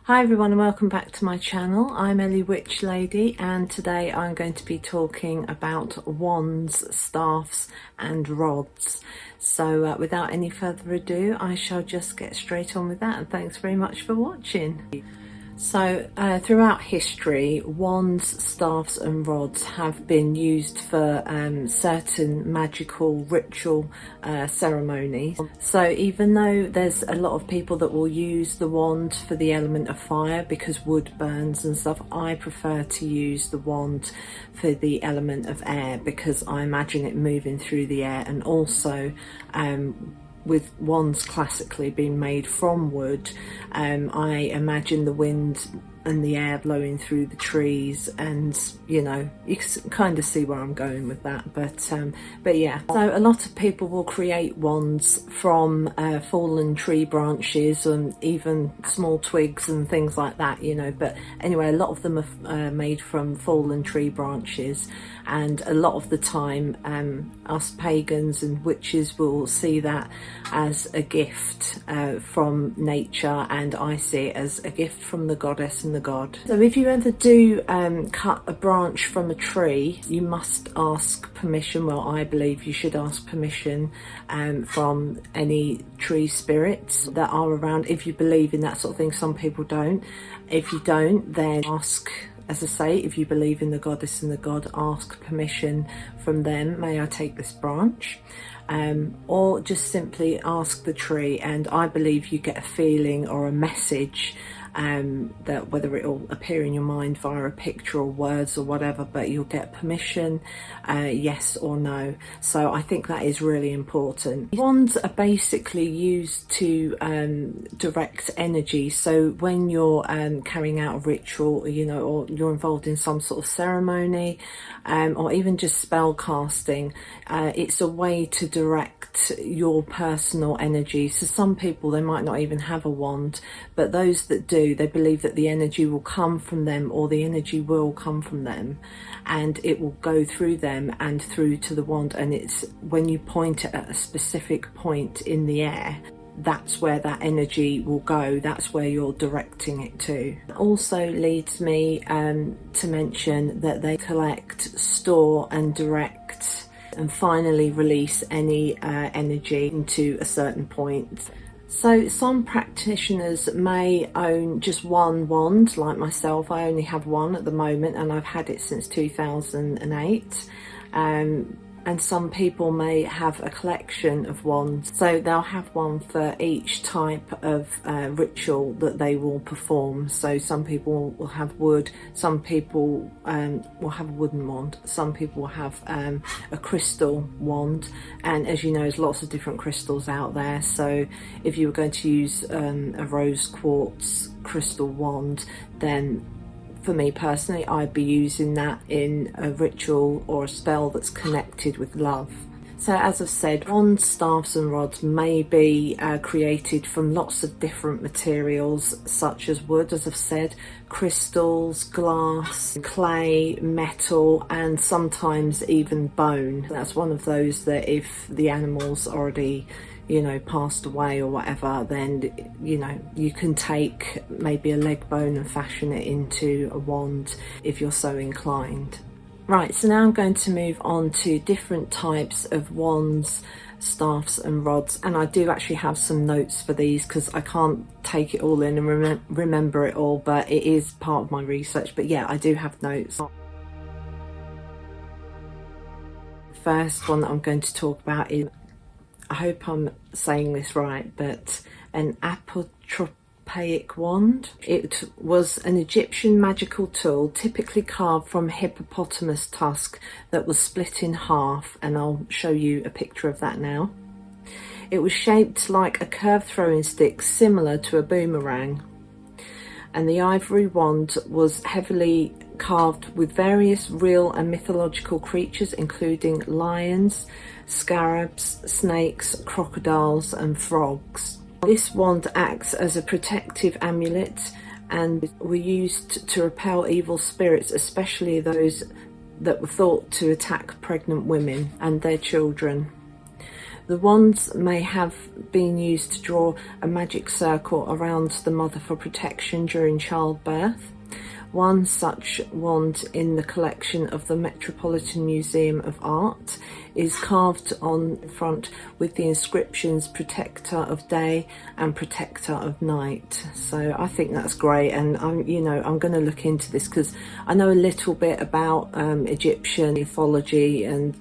Hi everyone and welcome back to my channel. I'm Ellie Witch Lady and today I'm going to be talking about wands, staffs and rods. So without any further ado, I shall just get straight on with that, and thanks very much for watching. So throughout history, wands, staffs and rods have been used for certain magical ritual ceremonies. So even though there's a lot of people that will use the wand for the element of fire because wood burns and stuff, I prefer to use the wand for the element of air because I imagine it moving through the air, and also with wands classically being made from wood, I imagine the wind and the air blowing through the trees, and you know, you can kind of see where I'm going with that. But yeah, so a lot of people will create wands from fallen tree branches and even small twigs and things like that, you know. But anyway, a lot of them are made from fallen tree branches, and a lot of the time us pagans and witches will see that as a gift from nature, and I see it as a gift from the goddess and the god. So if you ever do cut a branch from a tree, you must ask permission. Well, I believe you should ask permission from any tree spirits that are around, if you believe in that sort of thing. Some people don't. If you don't, then ask, as I say, if you believe in the goddess and the god, ask permission from them. May I take this branch? Or just simply ask the tree, and I believe you get a feeling or a message that whether it will appear in your mind via a picture or words or whatever, but you'll get permission, yes or no. So I think that is really important. Wands are basically used to direct energy. So when you're carrying out a ritual, you know, or you're involved in some sort of ceremony, or even just spell casting, it's a way to direct your personal energy. So some people, they might not even have a wand, but those that do, they believe that the energy will come from them, or the energy will come from them, and it will go through them and through to the wand. And it's when you point it at a specific point in the air, that's where that energy will go, that's where you're directing it to. Also leads me to mention that they collect, store and direct and finally release any energy into a certain point. So some practitioners may own just one wand, like myself. I only have one at the moment and I've had it since 2008. And some people may have a collection of wands, so they'll have one for each type of ritual that they will perform. So some people will have wood, some people will have a wooden wand, some people will have a crystal wand, and as you know, there's lots of different crystals out there. So if you were going to use a rose quartz crystal wand, then for me personally, I'd be using that in a ritual or a spell that's connected with love. So as I've said, wands, staffs and rods may be created from lots of different materials, such as wood, as I've said, crystals, glass, clay, metal, and sometimes even bone. That's one of those that if the animal's already, you know, passed away or whatever, then, you know, you can take maybe a leg bone and fashion it into a wand if you're so inclined. Right, so now I'm going to move on to different types of wands, staffs and rods, and I do actually have some notes for these because I can't take it all in and remember it all, but it is part of my research. But yeah, I do have notes. The first one that I'm going to talk about is, I hope I'm saying this right, but an apotropaic wand. It was an Egyptian magical tool typically carved from hippopotamus tusk that was split in half, and I'll show you a picture of that now. It was shaped like a curved throwing stick similar to a boomerang, and the ivory wand was heavily carved with various real and mythological creatures, including lions, scarabs, snakes, crocodiles and frogs. This wand acts as a protective amulet and were used to repel evil spirits, especially those that were thought to attack pregnant women and their children. The wands may have been used to draw a magic circle around the mother for protection during childbirth. One such wand in the collection of the Metropolitan Museum of Art is carved on the front with the inscriptions "Protector of Day" and "Protector of Night." So I think that's great, and I'm going to look into this because I know a little bit about Egyptian mythology and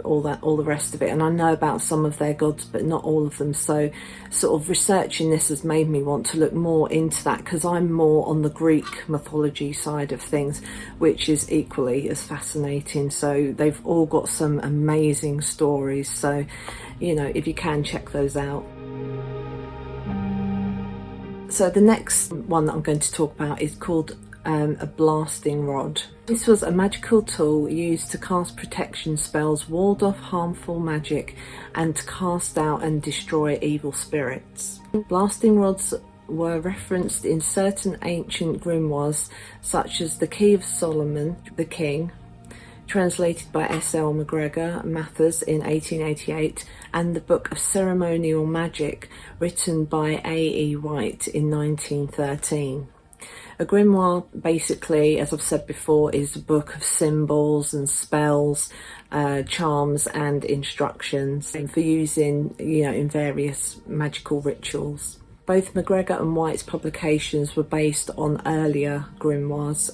all the rest of it, and I know about some of their gods but not all of them. So sort of researching this has made me want to look more into that, because I'm more on the Greek mythology side of things, which is equally as fascinating. So they've all got some amazing stories, so if you can, check those out. So the next one that I'm going to talk about is called a blasting rod. This was a magical tool used to cast protection spells, ward off harmful magic, and to cast out and destroy evil spirits. Blasting rods were referenced in certain ancient grimoires, such as the Key of Solomon, the King, translated by S.L. MacGregor Mathers in 1888, and the Book of Ceremonial Magic, written by A.E. White in 1913. A grimoire, basically, as I've said before, is a book of symbols and spells, charms and instructions for using, in various magical rituals. Both MacGregor and White's publications were based on earlier grimoires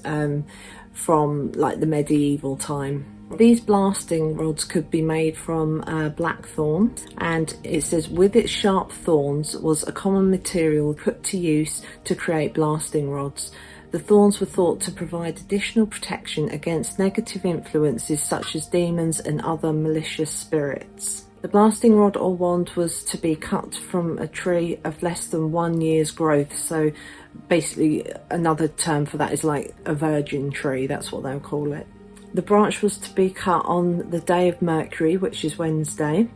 from like the medieval time. These blasting rods could be made from blackthorn, and it says with its sharp thorns was a common material put to use to create blasting rods. The thorns were thought to provide additional protection against negative influences such as demons and other malicious spirits. The blasting rod or wand was to be cut from a tree of less than 1 year's growth. So basically another term for that is like a virgin tree, that's what they'll call it. The branch was to be cut on the day of Mercury, which is Wednesday,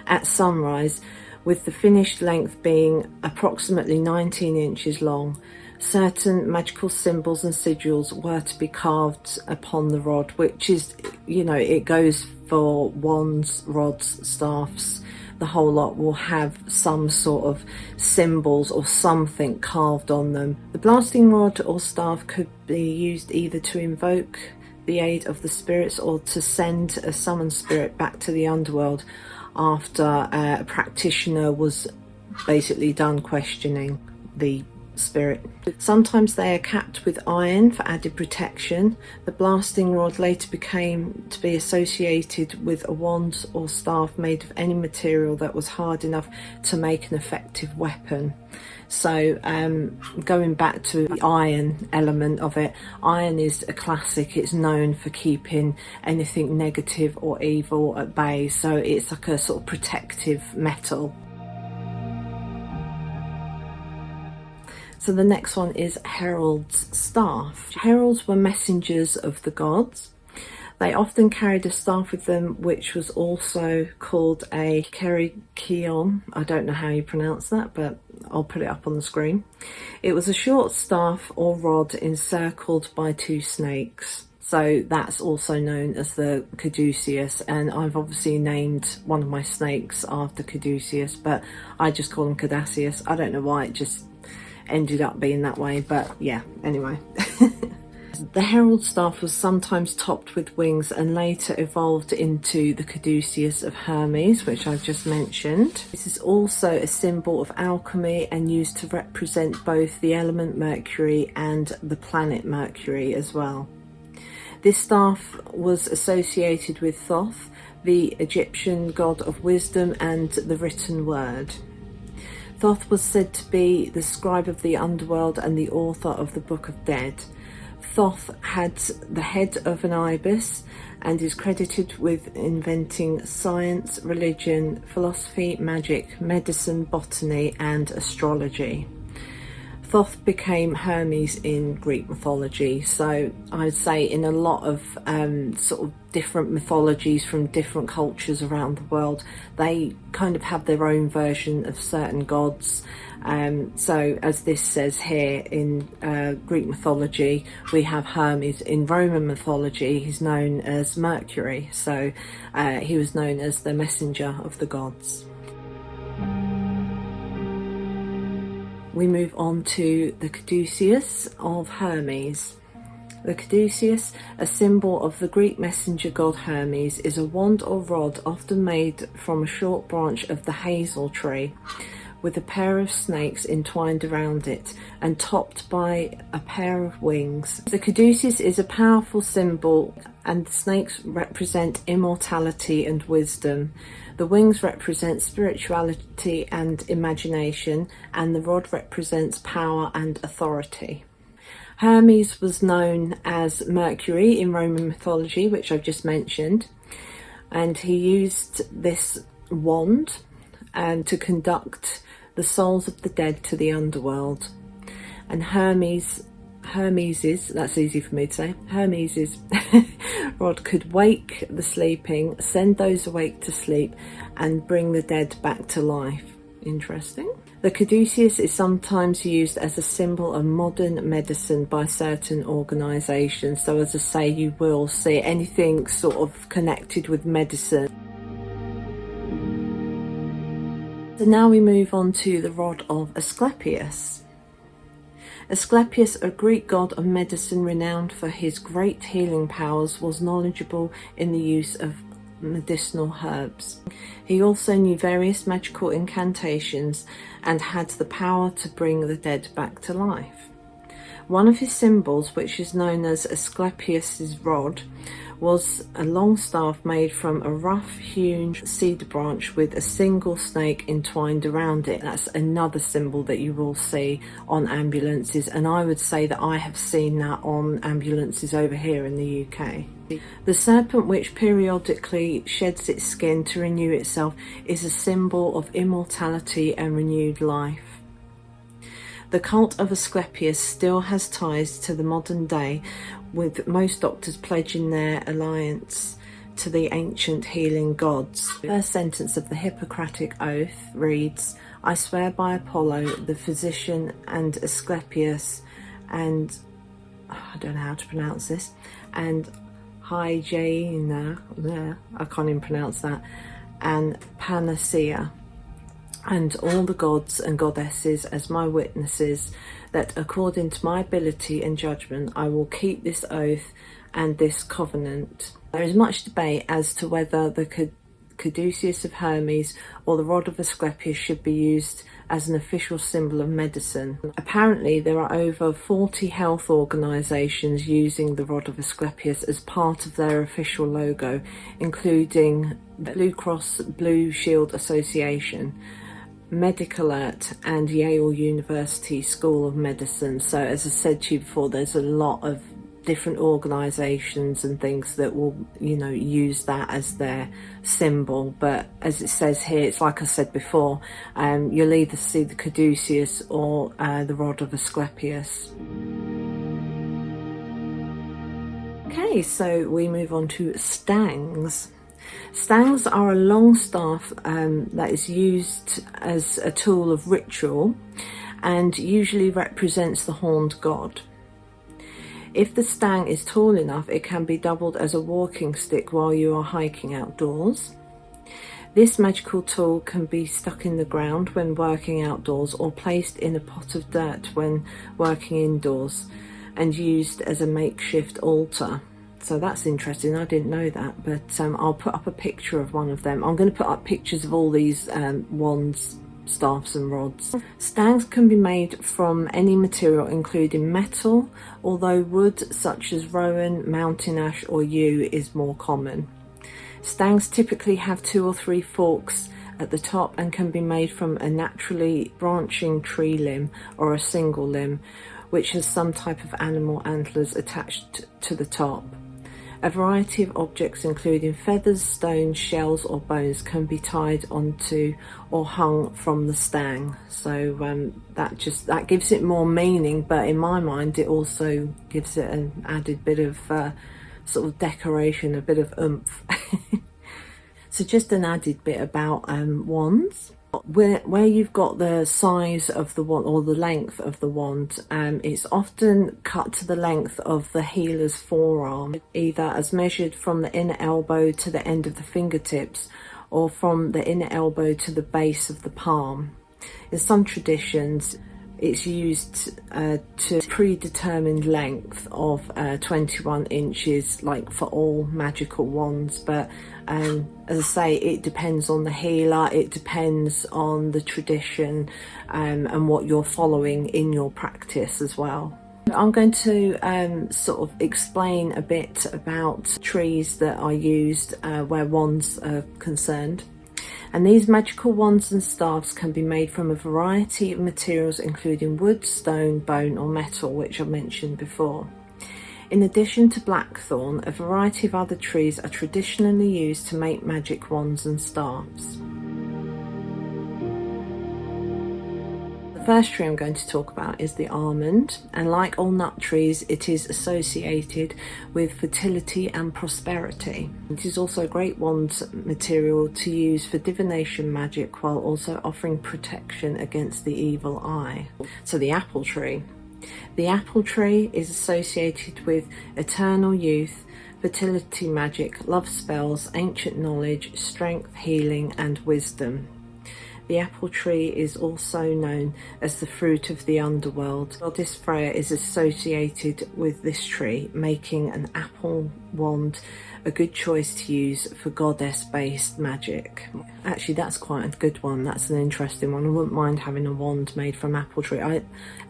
at sunrise, with the finished length being approximately 19 inches long. Certain magical symbols and sigils were to be carved upon the rod, which is, it goes for wands, rods, staffs. The whole lot will have some sort of symbols or something carved on them. The blasting rod or staff could be used either to invoke the aid of the spirits or to send a summoned spirit back to the underworld after a practitioner was basically done questioning the spirit. Sometimes they are capped with iron for added protection. The blasting rod later became to be associated with a wand or staff made of any material that was hard enough to make an effective weapon. So going back to the iron element of it, iron is a classic. It's known for keeping anything negative or evil at bay, so it's like a sort of protective metal. So the next one is Herald's Staff. Heralds were messengers of the gods. They often carried a staff with them, which was also called a kerykeion. I don't know how you pronounce that, but I'll put it up on the screen. It was a short staff or rod encircled by two snakes. So that's also known as the Caduceus, and I've obviously named one of my snakes after Caduceus, but I just call him Caduceus. I don't know why, it just ended up being that way, but yeah, anyway. The herald staff was sometimes topped with wings and later evolved into the Caduceus of Hermes, which I've just mentioned. This is also a symbol of alchemy and used to represent both the element Mercury and the planet Mercury as well. This staff was associated with Thoth, the Egyptian god of wisdom and the written word. Thoth was said to be the scribe of the underworld and the author of the Book of Dead. Thoth had the head of an ibis and is credited with inventing science, religion, philosophy, magic, medicine, botany and astrology. Thoth became Hermes in Greek mythology, so I'd say in a lot of sort of different mythologies from different cultures around the world, they kind of have their own version of certain gods. So as this says here in Greek mythology, we have Hermes. In Roman mythology, he's known as Mercury, so he was known as the messenger of the gods. We move on to the Caduceus of Hermes. The Caduceus, a symbol of the Greek messenger god Hermes, is a wand or rod often made from a short branch of the hazel tree, with a pair of snakes entwined around it and topped by a pair of wings. The Caduceus is a powerful symbol, and the snakes represent immortality and wisdom. The wings represent spirituality and imagination, and the rod represents power and authority. Hermes was known as Mercury in Roman mythology, which I've just mentioned, and he used this wand to conduct the souls of the dead to the underworld. And Hermes's, that's easy for me to say, Hermes's rod could wake the sleeping, send those awake to sleep, and bring the dead back to life. Interesting. The Caduceus is sometimes used as a symbol of modern medicine by certain organisations. So as I say, you will see anything sort of connected with medicine. So now we move on to the rod of Asclepius. Asclepius, a Greek god of medicine renowned for his great healing powers, was knowledgeable in the use of medicinal herbs. He also knew various magical incantations and had the power to bring the dead back to life. One of his symbols, which is known as Asclepius's rod, was a long staff made from a rough-hewn cedar branch with a single snake entwined around it. That's another symbol that you will see on ambulances, and I would say that I have seen that on ambulances over here in the UK. The serpent, which periodically sheds its skin to renew itself, is a symbol of immortality and renewed life. The cult of Asclepius still has ties to the modern day, with most doctors pledging their allegiance to the ancient healing gods. The first sentence of the Hippocratic Oath reads, "I swear by Apollo, the physician, and Asclepius, and I don't know how to pronounce this, and Hygiena, I can't even pronounce that, and Panacea, and all the gods and goddesses as my witnesses, that according to my ability and judgment I will keep this oath and this covenant." There is much debate as to whether the Caduceus of Hermes or the rod of Asclepius should be used as an official symbol of medicine. Apparently there are over 40 health organisations using the rod of Asclepius as part of their official logo, including the Blue Cross Blue Shield Association, Magickal and Yale University School of Medicine. So as I said to you before, there's a lot of different organisations and things that will, you know, use that as their symbol. But as it says here, it's like I said before, you'll either see the Caduceus or the rod of Asclepius. Okay, so we move on to stangs. Stangs are a long staff that is used as a tool of ritual and usually represents the horned god. If the stang is tall enough, it can be doubled as a walking stick while you are hiking outdoors. This magical tool can be stuck in the ground when working outdoors or placed in a pot of dirt when working indoors and used as a makeshift altar. So that's interesting, I didn't know that, but I'll put up a picture of one of them. I'm going to put up pictures of all these wands, staffs and rods. Stangs can be made from any material including metal, although wood such as rowan, mountain ash or yew is more common. Stangs typically have 2 or 3 forks at the top and can be made from a naturally branching tree limb or a single limb which has some type of animal antlers attached to the top. A variety of objects including feathers, stones, shells or bones can be tied onto or hung from the stang. So that gives it more meaning, but in my mind it also gives it an added bit of sort of decoration, a bit of oomph. So just an added bit about wands. Where you've got the size of the wand or the length of the wand, it's often cut to the length of the healer's forearm, either as measured from the inner elbow to the end of the fingertips or from the inner elbow to the base of the palm. In some traditions it's used to predetermined length of 21 inches, like for all magical wands, but as I say, it depends on the healer, it depends on the tradition and what you're following in your practice as well. I'm going to sort of explain a bit about trees that are used where wands are concerned. And these magical wands and staffs can be made from a variety of materials including wood, stone, bone or metal, which I mentioned before. In addition to blackthorn, a variety of other trees are traditionally used to make magic wands and staffs. The first tree I'm going to talk about is the almond, and like all nut trees it is associated with fertility and prosperity. It is also a great wand material to use for divination magic while also offering protection against the evil eye. So the apple tree. The apple tree is associated with eternal youth, fertility magic, love spells, ancient knowledge, strength, healing and wisdom. The apple tree is also known as the fruit of the underworld. Goddess Freya is associated with this tree, making an apple wand a good choice to use for goddess-based magic. Actually, that's quite a good one. That's an interesting one. I wouldn't mind having a wand made from apple tree.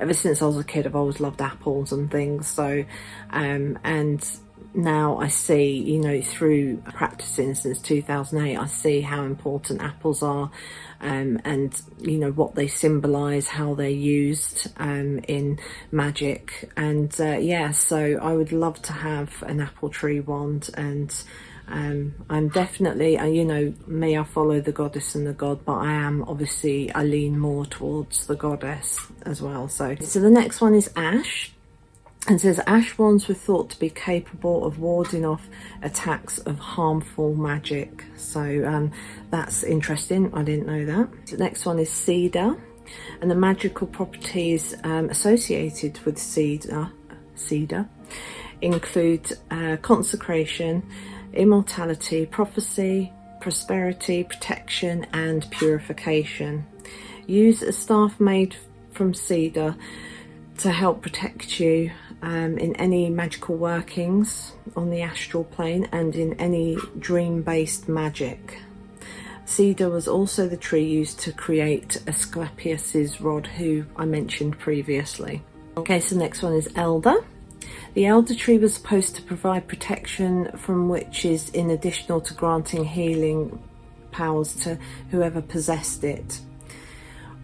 Ever since I was a kid, I've always loved apples and things. So, and now I see, you know, through practicing since 2008, I see how important apples are, and you know what they symbolize, how they're used in magic, and yeah, so I would love to have an apple tree wand. And I'm definitely, you know me, I follow the goddess and the god, but I lean more towards the goddess as well. So the next one is ash. And says ash wands were thought to be capable of warding off attacks of harmful magic. So that's interesting. I didn't know that. The next one is cedar, and the magical properties associated with cedar include consecration, immortality, prophecy, prosperity, protection, and purification. Use a staff made from cedar to help protect you in any magical workings on the astral plane and in any dream-based magic. Cedar was also the tree used to create Asclepius's rod, who I mentioned previously. Okay, so the next one is elder. The elder tree was supposed to provide protection from witches in addition to granting healing powers to whoever possessed it.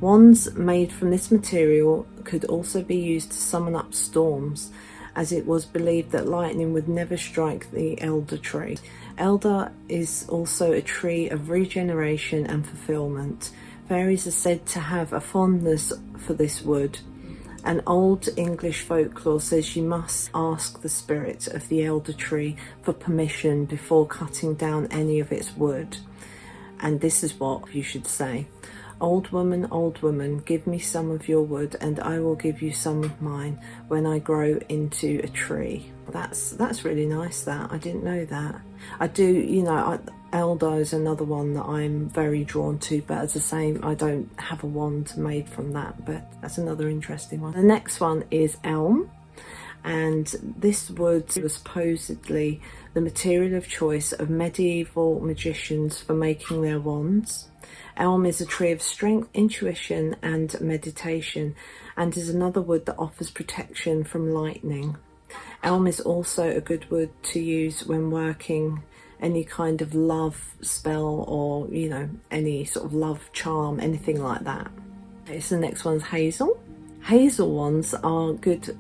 Wands made from this material could also be used to summon up storms, as it was believed that lightning would never strike the elder tree. Elder is also a tree of regeneration and fulfillment. Fairies are said to have a fondness for this wood. An old English folklore says you must ask the spirit of the elder tree for permission before cutting down any of its wood. And this is what you should say. Old woman, give me some of your wood and I will give you some of mine when I grow into a tree. That's really nice, that. I didn't know that. I do, you know, elder is another one that I'm very drawn to, but as I say, I don't have a wand made from that, but that's another interesting one. The next one is elm, and this wood was supposedly the material of choice of medieval magicians for making their wands. Elm is a tree of strength, intuition and meditation, and is another wood that offers protection from lightning. Elm is also a good wood to use when working any kind of love spell, or, you know, any sort of love charm, anything like that. Okay, so the next one's hazel. Hazel wands are good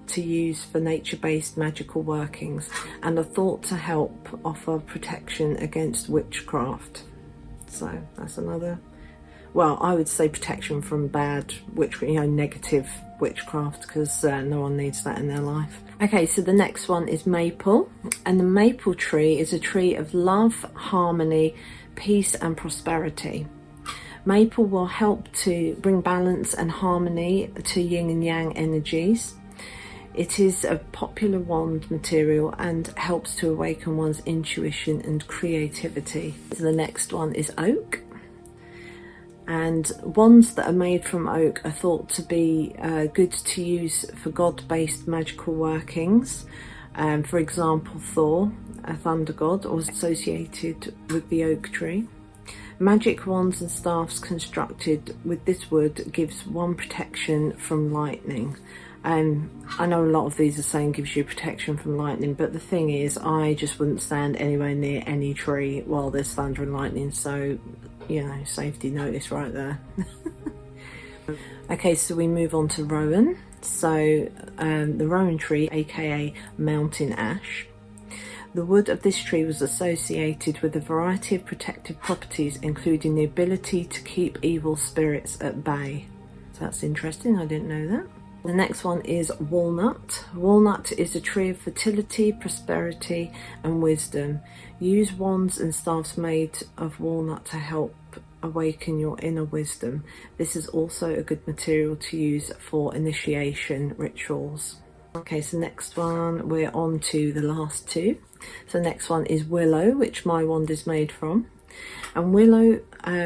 to use for nature-based magical workings and are thought to help offer protection against witchcraft. So that's another, well, I would say protection from bad witchcraft, negative witchcraft, because no one needs that in their life. Okay, so the next one is maple, and the maple tree is a tree of love, harmony, peace and prosperity. Maple will help to bring balance and harmony to yin and yang energies. It is a popular wand material and helps to awaken one's intuition and creativity. So the next one is oak. And wands that are made from oak are thought to be good to use for god-based magical workings. For example, Thor, a thunder god, was associated with the oak tree. Magic wands and staffs constructed with this wood gives one protection from lightning. I know a lot of these are saying gives you protection from lightning, but the thing is, I just wouldn't stand anywhere near any tree while there's thunder and lightning, so safety notice right there. Okay, so we move on to rowan. So the rowan tree, aka mountain ash. The wood of this tree was associated with a variety of protective properties, including the ability to keep evil spirits at bay. So that's interesting, I didn't know that. The next one is walnut. Walnut is a tree of fertility, prosperity and wisdom. Use wands and staffs made of walnut to help awaken your inner wisdom. This is also a good material to use for initiation rituals. Okay, so next one, we're on to the last two. So next one is willow, which my wand is made from. And willow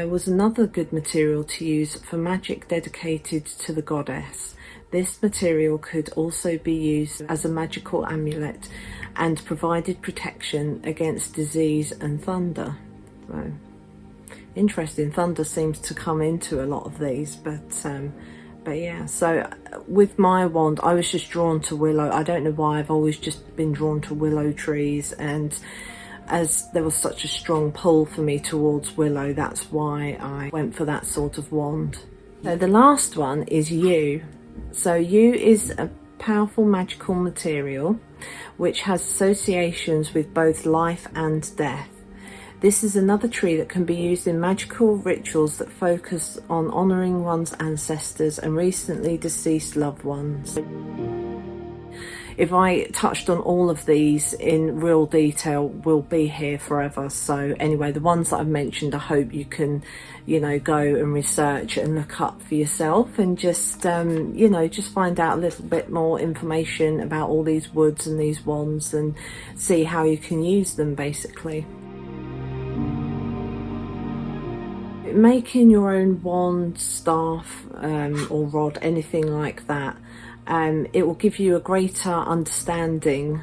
was another good material to use for magic dedicated to the goddess. This material could also be used as a magical amulet and provided protection against disease and thunder. So interesting, thunder seems to come into a lot of these, but yeah, so with my wand I was just drawn to willow. I don't know why, I've always just been drawn to willow trees, and as there was such a strong pull for me towards willow, that's why I went for that sort of wand. So the last one is yew. So yew is a powerful magical material which has associations with both life and death. This is another tree that can be used in magical rituals that focus on honouring one's ancestors and recently deceased loved ones. If I touched on all of these in real detail, we'll be here forever. So anyway, the ones that I've mentioned, I hope you can, go and research and look up for yourself, and just, just find out a little bit more information about all these woods and these wands and see how you can use them, basically. Making your own wand, staff or rod, anything like that, it will give you a greater understanding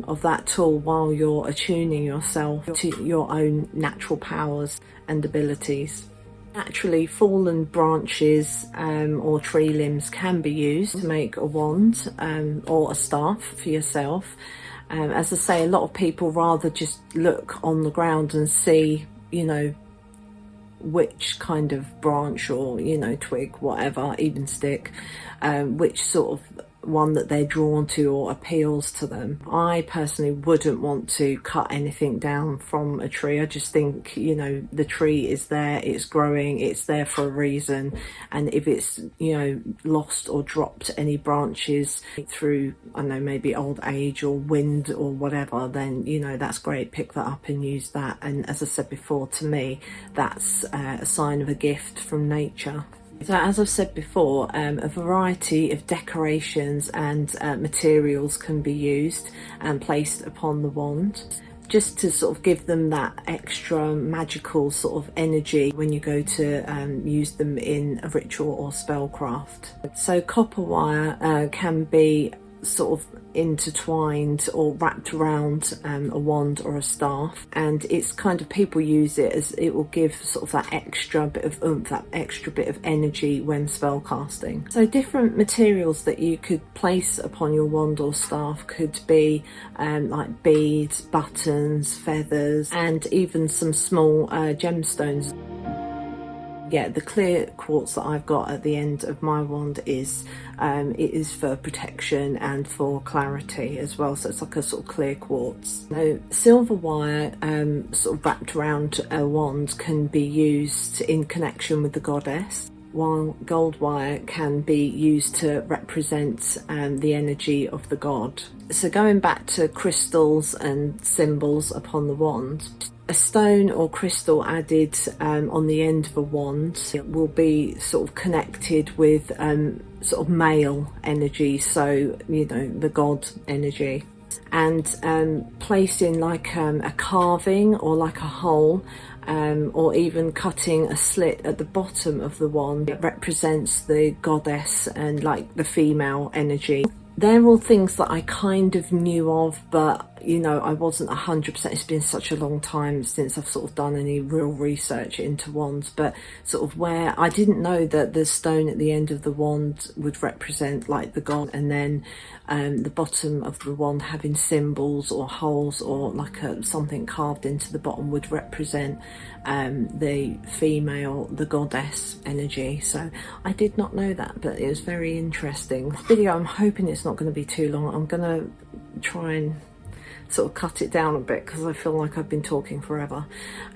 of that tool while you're attuning yourself to your own natural powers and abilities. Naturally, fallen branches or tree limbs can be used to make a wand or a staff for yourself. As I say, a lot of people rather just look on the ground and see, which kind of branch or twig, whatever, even stick, which sort of one that they're drawn to or appeals to them. I personally wouldn't want to cut anything down from a tree. I just think the tree is there, it's growing, it's there for a reason, and if it's lost or dropped any branches through, I don't know, maybe old age or wind or whatever, then that's great, pick that up and use that. And as I said before, to me that's a sign of a gift from nature. So as I've said before, a variety of decorations and materials can be used and placed upon the wand, just to sort of give them that extra magical sort of energy when you go to use them in a ritual or spellcraft. So copper wire can be sort of intertwined or wrapped around a wand or a staff, and it's kind of, people use it as it will give sort of that extra bit of oomph, that extra bit of energy when spell casting. So different materials that you could place upon your wand or staff could be like beads, buttons, feathers, and even some small gemstones. yeah, the clear quartz that I've got at the end of my wand is it is for protection and for clarity as well, so it's like a sort of clear quartz. Now, silver wire sort of wrapped around a wand can be used in connection with the goddess, while gold wire can be used to represent the energy of the god. So going back to crystals and symbols upon the wand, a stone or crystal added on the end of a wand will be sort of connected with sort of male energy, so you know, the god energy. And placing like a carving or like a hole, or even cutting a slit at the bottom of the wand, it represents the goddess and like the female energy. They're all things that I kind of knew of, but you know, I wasn't 100%. It's been such a long time since I've sort of done any real research into wands, but sort of where I didn't know that the stone at the end of the wand would represent like the god, and then the bottom of the wand having symbols or holes or like something carved into the bottom would represent the female, the goddess energy. So I did not know that, but it was very interesting. This video, I'm hoping it's not going to be too long. I'm going to try and sort of cut it down a bit because I feel like I've been talking forever,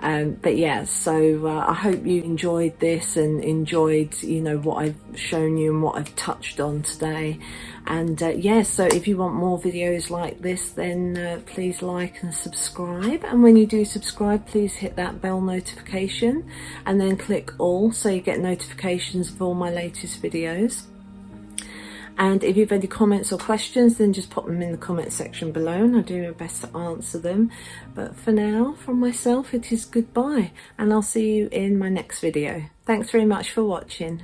but yeah, so I hope you enjoyed this and enjoyed, you know, what I've shown you and what I've touched on today. And yeah, so if you want more videos like this, then please like and subscribe, and when you do subscribe, please hit that bell notification and then click all so you get notifications of all my latest videos. And if you've any comments or questions, then just pop them in the comment section below and I'll do my best to answer them. But for now, from myself, it is goodbye, and I'll see you in my next video. Thanks very much for watching.